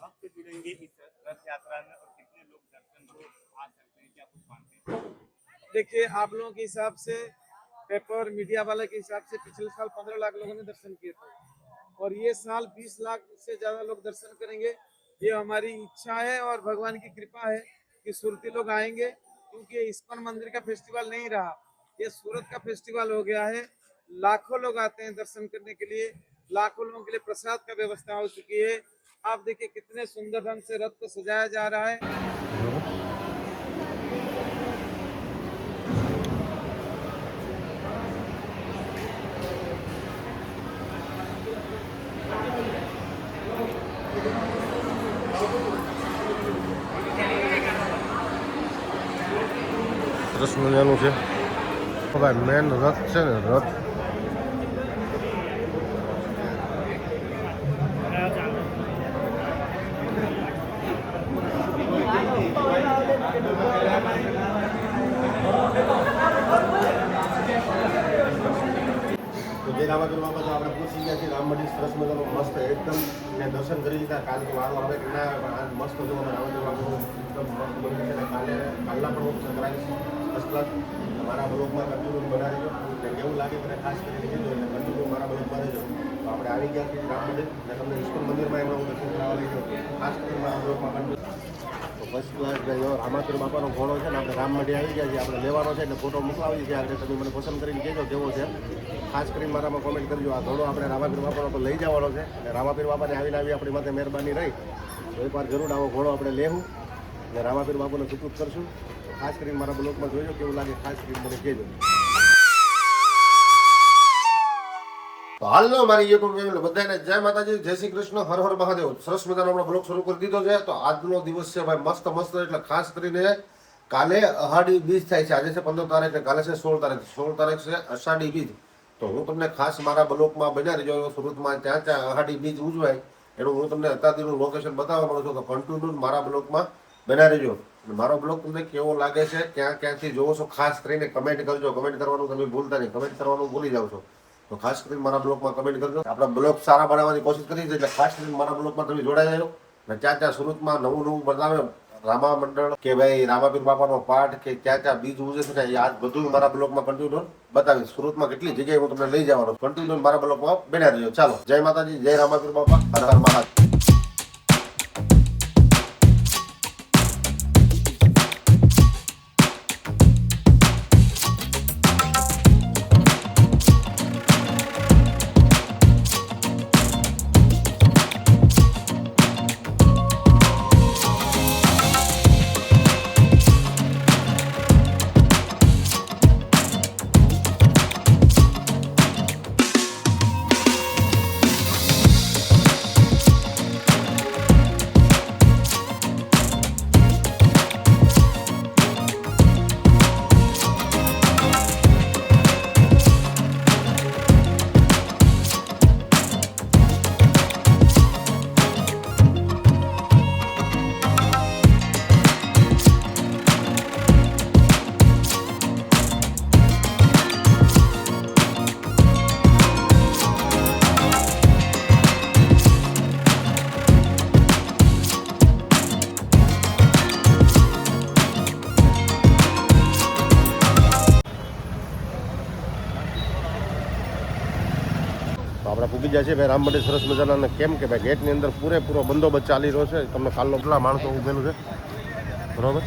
भक्त जुड़ेंगे इस रथ यात्रा में और कितने लोग दर्शन को आ सकते हैं, क्या कुछ मानते हैं? देखिए, आप लोगों के हिसाब से, पेपर मीडिया वाले के हिसाब से पिछले साल 15 लाख लोगों ने दर्शन किए थे और ये साल 20 लाख से ज्यादा लोग दर्शन करेंगे। ये हमारी इच्छा है और भगवान की कृपा है कि सुरती लोग आएंगे, क्योंकि इस्कॉन मंदिर का फेस्टिवल नहीं रहा, ये सूरत का फेस्टिवल हो गया है। लाखों लोग आते हैं दर्शन करने के लिए, लाखों लोगों के लिए प्रसाद का व्यवस्था हो चुकी है। आप देखिए कितने सुंदर ढंग से रथ को सजाया जा रहा है। સરસ મજાનું છે ભાઈ, મેન રથ છે ને, રથ તો જે રામાપીર બાપા તો આપણે પૂછી ગયા છીએ, રામ મંદિર સરસ મજાનું મસ્ત એકદમ ને દર્શન કરી લીધા. કાલે તો વારો આવે કે ના આવે, મસ્ત જો રામાપીર બાપાનું એકદમ મસ્ત મંદિર છે. કાલના પણ હું કરાવીશ ફર્સ્ટ ક્લાસ. મારા બ્લોગમાં કન્ટિન્યુ બનાવી દો, કેવું લાગે મને ખાસ કરીને કીધું, એટલે કન્ટિન્યુ મારા બ્લોગમાં રહેજો. તો આપણે આવી ગયા છીએ રામ મંદિર, ને તમને ઇસ્કોન મંદિરમાં એમાં હું દર્શન કરાવવા લઈ જાઉં. ખાસ કરીને મારા બ્લોગમાં કન્ટિન્યુ. તો ફર્સ્ટ ક્લાસ જો રામાપીર બાપાનો ઘોડો છે ને, આપણે રામ મંદિર આવી ગયા છીએ, આપણે લેવાનો છે એટલે ફોટો મોકલાવી છે. આગળ તમે મને પસંદ કરીને કહેજો કેવો છે. ખાસ કરીને મારામાં કોમેન્ટ કરજો. આ ઘોડો આપણે રામાપીર બાપાનો તો લઈ જવાનો છે, અને રામાપીર બાપાને આવીને આપણી માટે મહેરબાની રહી તો એકવાર જરૂર આવો ઘોડો આપણે લેવું અને રામાપીર બાપાને સુપૂત કરશું. ખાસ કરીને મારા બ્લોગમાં જોજો કેવું લાગે, ખાસ કરીને મને કહેજો. તો હાલો મારી યુટ્યુબ ફેમિલી બધાને જય માતાજી, જય શ્રી કૃષ્ણ, હર હર મહાદેવ. સરસ મજાનો આપણો બ્લોગ શરૂ કરી દીધો છે. તો આજનો દિવસ છે ભાઈ મસ્ત મસ્ત, એટલે ખાસ કરીને કાલે અષાઢી બીજ થાય છે. આજે છે 15 તારીખ, કાલે છે 16 તારીખ. 16 તારીખ છે અષાઢી બીજ. તો હું તમને ખાસ મારા બ્લોગમાં બન્યા રહેજો. સુરતમાં ત્યાં ત્યાં અષાઢી બીજ ઉજવાય એનું હું તમને અત્યારનું લોકેશન બતાવવા માંગુ છું. તો કન્ટિન્યુ મારા બ્લોગમાં બન્યા રહેજો. મારો બ્લોગ તમને કેવો લાગે છે, ક્યાં ક્યાંથી જોવો છો, ખાસ કરીને કમેન્ટ કરજો. કમેન્ટ કરવાનું તમે ભૂલતા નહીં, કમેન્ટ કરવાનું ભૂલી જાવ છો. તો ખાસ કરીને મારા બ્લોગમાં કમેન્ટ કરજો. આપણા બ્લોગ સારા બનાવવાની કોશિશ કરી છે, એટલે ખાસ કરીને મારા બ્લોગમાં તમે જોડાઈ જાઓ. અને ત્યાં ત્યાં સુરતમાં નવું નવું બનાવે રામા મંડળ કે ભાઈ રામાપીર બાપાનો પાઠ કે ક્યાં ક્યાં બીજ ઉજે છે ને, આ બધું મારા બ્લોગમાં કન્ટિન્યુ બતાવીશ. સુરતમાં કેટલી જગ્યાએ હું તમને લઈ જવાનો, કન્ટિન્યુ મારા બ્લોગમાં બન્યા રહેજો. ચાલો, જય માતાજી, જય રામાપીર બાપા, હર હર મહાદેવ. આપણે પૂગી જાય છે ભાઈ રામ મંદિર સરસ મજાના. અને કેમ કે ભાઈ ગેટની અંદર પૂરેપૂરો બંદોબસ્ત ચાલી રહ્યો છે. તમને કાલનો કેટલા માણસો ઉભેલું છે બરોબર.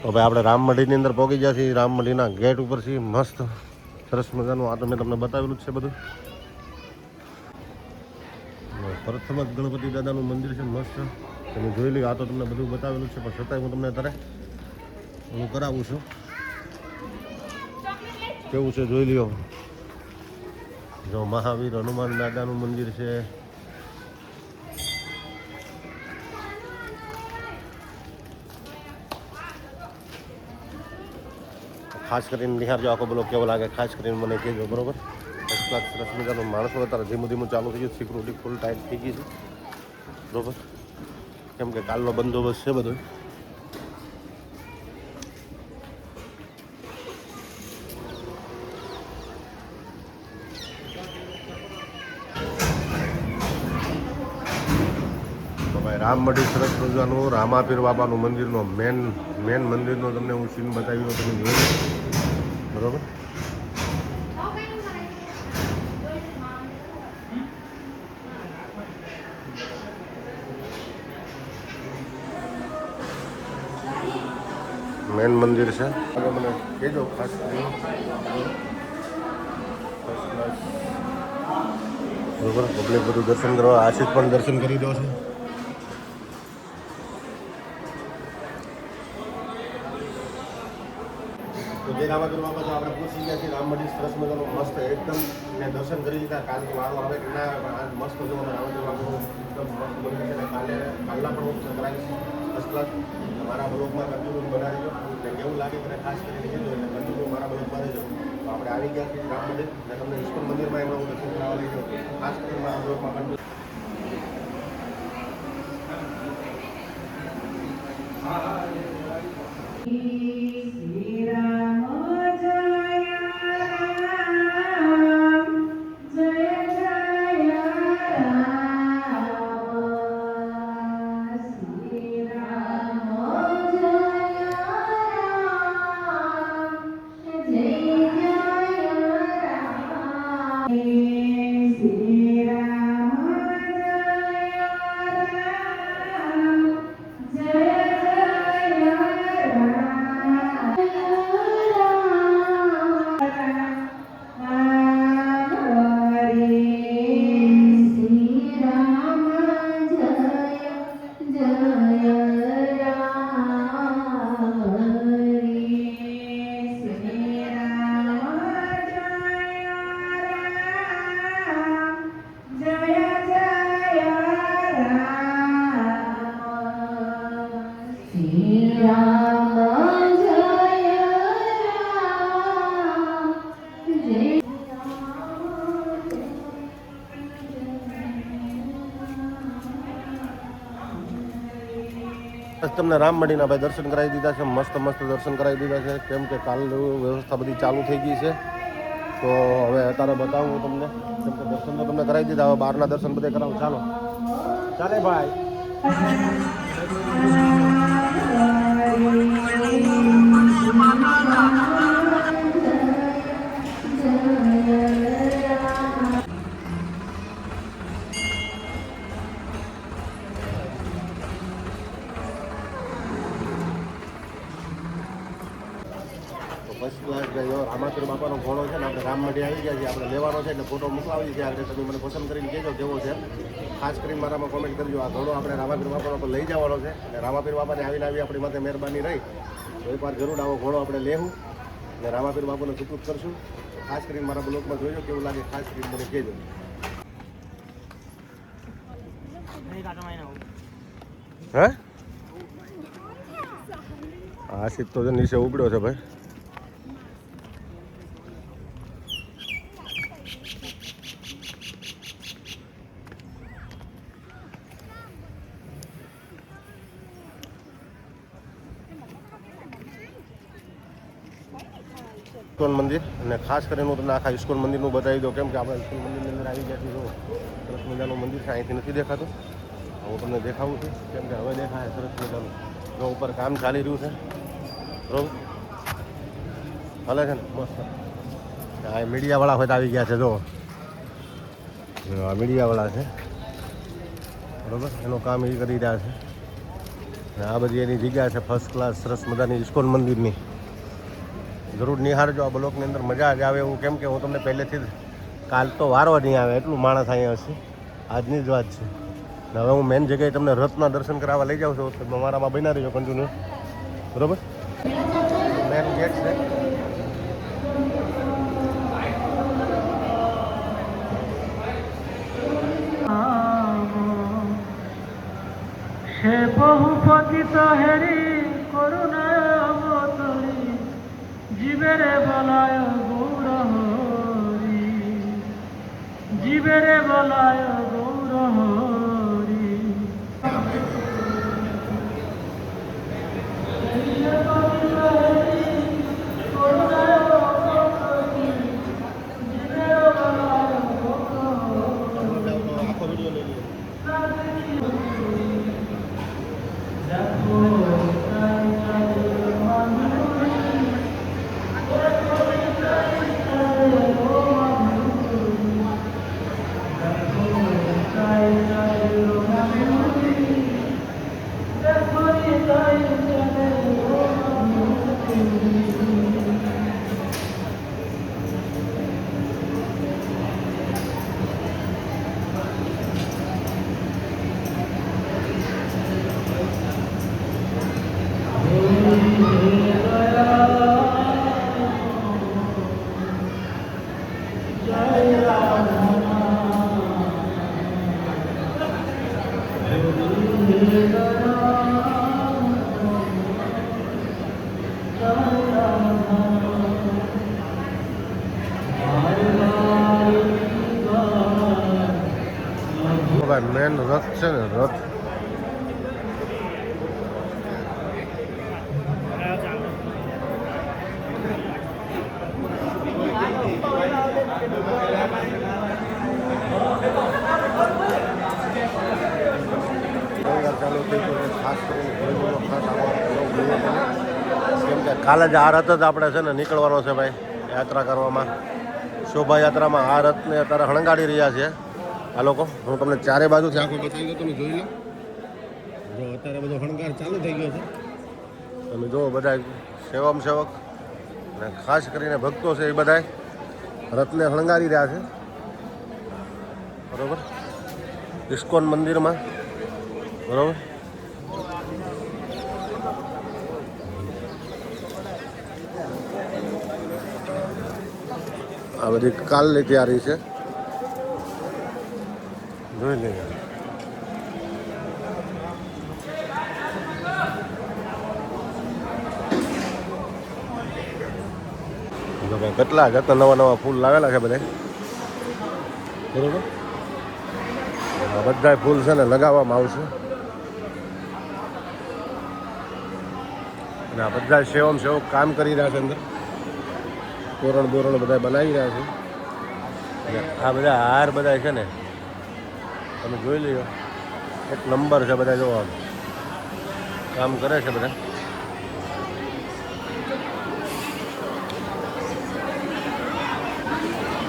તો ભાઈ આપણે રામ મંદિરની અંદર પહોંચી ગયા છીએ. રામ મંદિરના ગેટ ઉપર છીએ, મસ્ત સરસ મજાનું. આ તો મેં તમને બતાવેલું જ છે બધું. પ્રથમ જ ગણપતિ દાદાનું મંદિર છે, મસ્ત. તમે જોઈ લો, આ તો તમને બધું બતાવેલું છે, પણ છતાંય હું તમને અત્યારે હું કરાવું છું. કેવું છે જોઈ લ્યો. જો મહાવીર હનુમાન દાદાનું મંદિર છે. ખાસ કરીને નિહાળજો આખો બ્લોગ કેવો લાગે, ખાસ કરીને મને કહેજો બરોબર. ફર્સ્ટ ક્લાસ સરસ મજાનું. માણસો અત્યારે ધીમું ધીમું ચાલુ થઈ ગયું, સિક્યુરિટી ફૂલ ટાઈટ થઈ ગઈ છે બરોબર, કેમ કે કાલનો બંદોબસ્ત છે બધો. રામમઢી સરસ મજાનું રામાપીર બાબાનું મંદિરનો મેન મંદિરનો તમને હું સીન બતાવ્યો તમે જોયું બરાબર. મેન મંદિર છે આગળ મને કહેજો ખાસ બરોબર. પબ્લિક બધું દર્શન કરવા આશિષ પણ દર્શન કરી દો છે. તો જે રામાપીર બાબા તો આપણે પૂછી ગયા છીએ રામમઢી સરસ મજાનું મસ્ત એકદમ ને દર્શન કરી લીધા. કાલે વારો આવે કે ના પણ આજ મસ્ત મજાનું રામાપીર બાબાનું એકદમ મસ્ત મંદિર છે. કાલના પણ હું કરાવીશ ફર્સ્ટ ક્લાસ મારા બ્લોગમાં કન્ટિન્યુ બનાવી દો ને કેવું લાગે મને ખાસ કરીને કહેજો એટલે કન્ટિન્યુ મારા બ્લોગમાં રહેજો. તો આપણે આવી ગયા છીએ રામ મંદિર ને તમને ઇસ્કોન મંદિરમાં એમાં હું દર્શન કરાવવા લઈ જાઉં ખાસ કરીને મારા બ્લોગમાં કન્ટિન્યુ. તમને રામમઢીના ભાઈ દર્શન કરાવી દીધા છે. મસ્ત દર્શન કરાવી દીધા છે કેમ કે કાલ વ્યવસ્થા બધી ચાલુ થઈ ગઈ છે. તો હવે અત્યારે બતાવું હું તમને કેમ કે દર્શન તો તમને કરાવી દીધા. હવે બહારના દર્શન બધે કરાવું. ચાલે ભાઈ. ફર્સ્ટ ક્લાસ ગયો રામાપીર બાપાનો ઘોડો છે ને આપણે રામમઢી આવી ગયા છીએ. આપણે લેવાનો છે એટલે ફોટો મોકલાવી છે. આગળ તમે મને પસંદ કરીને કહેજો કેવો છે. ખાસ કરીને મારામાં કોમેન્ટ કરજો. આ ઘોડો આપણે રામાપીર બાપાનો પર લઈ જવાનો છે અને રામાપીર બાપાને આવીને આપણી માટે મહેરબાની રહી તો એકવાર જરૂર આવો ઘોડો આપણે લેવું અને રામાપીર બાપાને સુપૃત કરશું. ખાસ કરીને મારા બ્લોગમાં જોજો કેવું લાગે ખાસ કરીને મને કહેજો. હે આશિષ તો નીચે ઉગડ્યો છે ભાઈ. ઇસ્કોન મંદિર અને ખાસ કરીને હું તમને આખા ઇસ્કોન મંદિરનું બતાવી દઉં કેમ કે આપણે ઇસ્કોન મંદિરની અંદર આવી ગયા છીએ. જો સરસ મજાનું મંદિર છે. અહીંથી નથી દેખાતું. હું તમને દેખાવું છું કેમ કે હવે દેખાય સરસ મજાનું. જો ઉપર કામ ચાલી રહ્યું છે બરોબર હાલે છે ને મસ્ત. આ મીડિયાવાળા હોય તો આવી ગયા છે. જો આ મીડિયાવાળા છે બરોબર એનું કામ એ કરી રહ્યા છે. અને આ બધી એની જગ્યા છે ફર્સ્ટ ક્લાસ સરસ મજાની ઇસ્કોન મંદિરની. જરૂર નિહાળજો આ બ્લોકની અંદર મજા જ આવે એવું કેમ કે હું તમને પહેલેથી જ કાલ તો વારો નહીં આવે એટલું માણસ અહીંયા હશે. આજની જ વાત છે. ને હવે હું મેન જગ્યાએ તમને રથના દર્શન કરાવવા લઈ જાઉં છું. તો મારામાં બના રહીજો કન્ટિન્યુ બરોબર. મેન ગેટ છે. সে বহু পতিত হেরি করুণায় অবতরী জীবেরে বলায় গৌর হরি জীবেরে বলায় গৌর হরি भाई मेन रथ है ने रथ ચાલુ થઈ ગયું છે ખાસ કરીને ખાસ કેમ કે કાલે જ આ રથ જ આપણે છે ને નીકળવાનો છે ભાઈ યાત્રા કરવામાં શોભાયાત્રામાં આ રથને અત્યારે હણગાડી રહ્યા છે આ લોકો હું તમને ચારે બાજુથી આખું બતાવી દઉં તમે જોઈ લો જો અત્યારે બધો હણગાર ચાલુ થઈ ગયો છે તમે જુઓ બધા સેવક અને ખાસ કરીને ભક્તો છે એ બધા રથને હણગારી રહ્યા છે બરાબર ઇસ્કોન મંદિરમાં બરાબર આ બધી કાલની તૈયારી છે જોઈ લઈએ કેટલા જતા નવા ફૂલ લાવેલા છે બધા બરોબર બધા ફૂલ છે ને લગાવવામાં આવશે અને આ બધા સેવક કામ કરી રહ્યા છે અંદર તોરણ બોરણ બધા બનાવી રહ્યા છે અને આ બધા હાર બધા છે ને તમે જોઈ લ્યો એક નંબર છે બધા જોવા કામ કરે છે બધા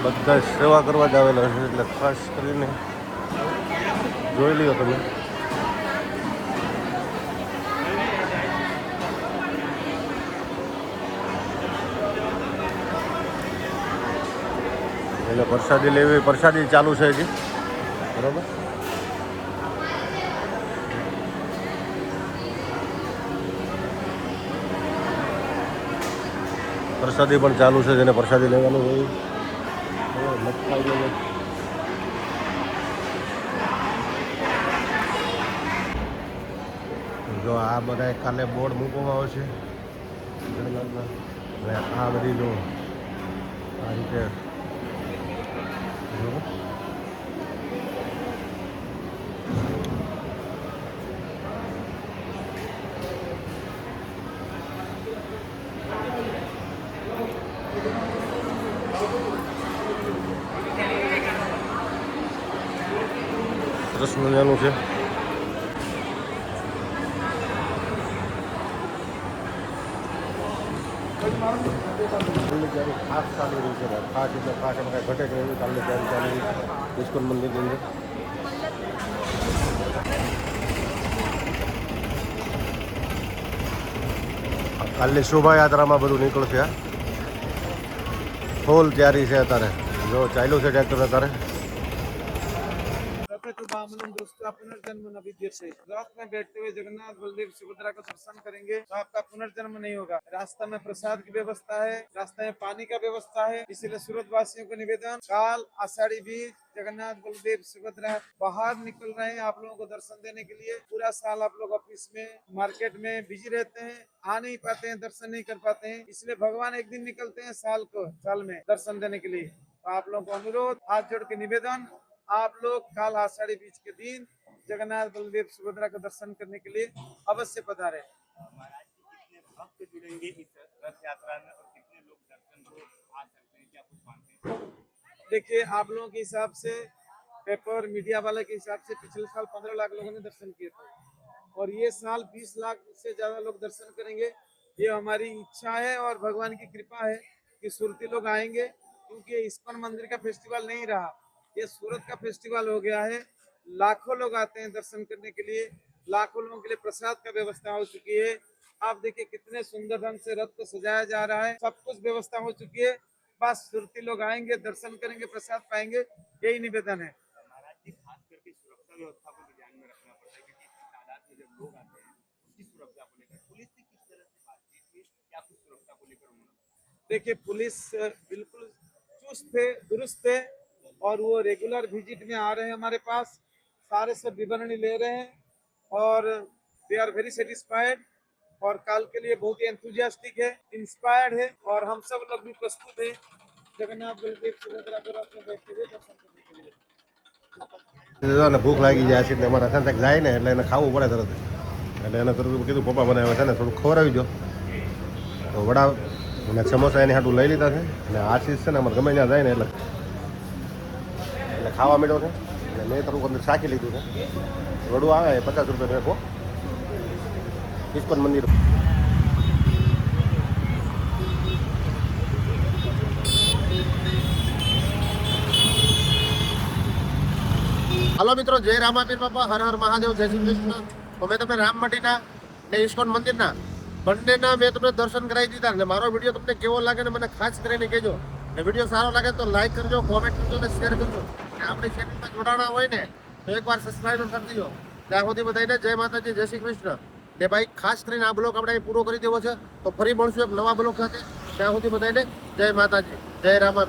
બધા સેવા કરવા જ આવેલા છે એટલે ખાસ કરીને જોઈ લ્યો તમે એટલે પ્રસાદી લેવી પ્રસાદી ચાલુ છે હજી બરાબર પ્રસાદી પણ ચાલુ છે જેને પ્રસાદી લેવાનું હોય જો આ બધા કાલે બોર્ડ મૂકવામાં આવશે અને આ બધી જો આ રીતે સરસ મજાનું છે ખાસ ચાલી રહી છે ખાસ એટલે ખાસ એમાં કાંઈ ઘટે કે એવી કાલની તૈયારી ચાલી રહી ઇસ્કોન મંદિરની અંદર કાલની શોભાયાત્રામાં બધું નીકળશે ફૂલ તૈયારી છે અત્યારે જો ચાલ્યું છે ટ્રેક્ટર અત્યારે दोस्तों पुनर्जन्म नविद्य से रथ में बैठते हुए जगन्नाथ बलदेव सुभद्रा का दर्शन करेंगे तो आपका पुनर्जन्म नहीं होगा। रास्ता में प्रसाद की व्यवस्था है, रास्ते में पानी का व्यवस्था है, इसीलिए सूरत वासियों को निवेदन काल आषाढ़ी बीज जगन्नाथ बलदेव सुभद्रा बाहर निकल रहे हैं आप लोगों को दर्शन देने के लिए। पूरा साल आप लोग ऑफिस में मार्केट में बिजी रहते हैं, आ नहीं पाते हैं, दर्शन नहीं कर पाते हैं, इसलिए भगवान एक दिन निकलते हैं साल में दर्शन देने के लिए। तो आप लोगों को अनुरोध हाथ जोड़ के निवेदन आप लोग काल आषाढ़ी बीज के दिन जगन्नाथ बलदेव सुभद्रा का दर्शन करने के लिए अवश्य पधारें। महाराज जी कितने भक्त जुड़ेंगे इस रथ यात्रा में और कितने लोग दर्शन को आ सकते हैं, क्या कुछ मानते हैं? देखिए आप लोगों के हिसाब से पेपर मीडिया वाले के हिसाब से पिछले साल 15 लाख लोगों ने दर्शन किए थे और ये साल 20 लाख से ज्यादा लोग दर्शन करेंगे। ये हमारी इच्छा है और भगवान की कृपा है कि सूरती लोग आएंगे, क्योंकि इस्कॉन मंदिर का फेस्टिवल नहीं रहा, ये सूरत का फेस्टिवल हो गया है। लाखों लोग आते हैं दर्शन करने के लिए, लाखों लोगों के लिए प्रसाद का व्यवस्था हो चुकी है। आप देखिए कितने सुंदर ढंग से रथ को सजाया जा रहा है, सब कुछ व्यवस्था हो चुकी है। बस सुरती लोग आएंगे, दर्शन करेंगे, प्रसाद पाएंगे, यही निवेदन है। महाराज जी खास करके सुरक्षा व्यवस्था को भी ध्यान में रखना पड़ता है, क्योंकि इतनी तादाद में जब लोग आते हैं उसकी सुरक्षा को लेकर पुलिस से किस तरह से बातचीत हुई, क्या कुछ सुरक्षा को लेकर उन्होंने? देखिए पुलिस बिल्कुल चुस्त थे, दुरुस्त थे और वो रेगुलर विजिट में आ रहे हैं हमारे पास, सारे सब विवरणी ले रहे हैं और दे आर वेरी सेटिस्फाइड और काल के लिए बहुत ही एंथुजियास्टिक है, इंस्पायर्ड है और हम सब लोग भी प्रस्तुत है जगन्नाथ बलदेव सुभद्रा को रथ में बैठते हुए दर्शन करने के लिए। અને ભૂખ લાગી જાય છે એટલે અમારા સાંજે જાય ને એટલે એને ખાવું પડે તરત એટલે એને તરત કીધું પપ્પા મને હવે છે ને થોડું ખવડાવી દો તો વડા અને સમોસા એની હાટું લઈ લીધા છે અને આશીષ છે ને અમારે ગમે ત્યાં જાય ને એટલે ખાવા માંડ્યો છે અને મેં થોડુંક અંદર શાકી લીધું છે વડું આવે 50 રૂપિયા મેકો ઇસ્કોન મંદિર હાલો મિત્રો જય રામાપીર બાપા હર હર મહાદેવ જય શ્રી કૃષ્ણ તો મેં તમને રામમટીના ને ઇસ્કોન મંદિરના બંનેના મેં તમને દર્શન કરાવી દીધા અને મારો વિડીયો તમને કેવો લાગે ને મને ખાસ કરીને કહેજો ને વિડીયો સારો લાગે તો લાઈક કરજો કોમેન્ટ કરજો અને શેર કરજો અને આપણી ચેનલમાં જોડાણા હોય ને તો એકવાર સબસ્ક્રાઈબ કરી દેજો ત્યાં સુધી બધાને જય માતાજી જય શ્રી કૃષ્ણ ને ભાઈ ખાસ કરીને આ બ્લોગ આપણે પૂરો કરી દેવો છે તો ફરી મળશું એક નવા બ્લોગ સાથે ત્યાં સુધી બધાને જય માતાજી જય રામા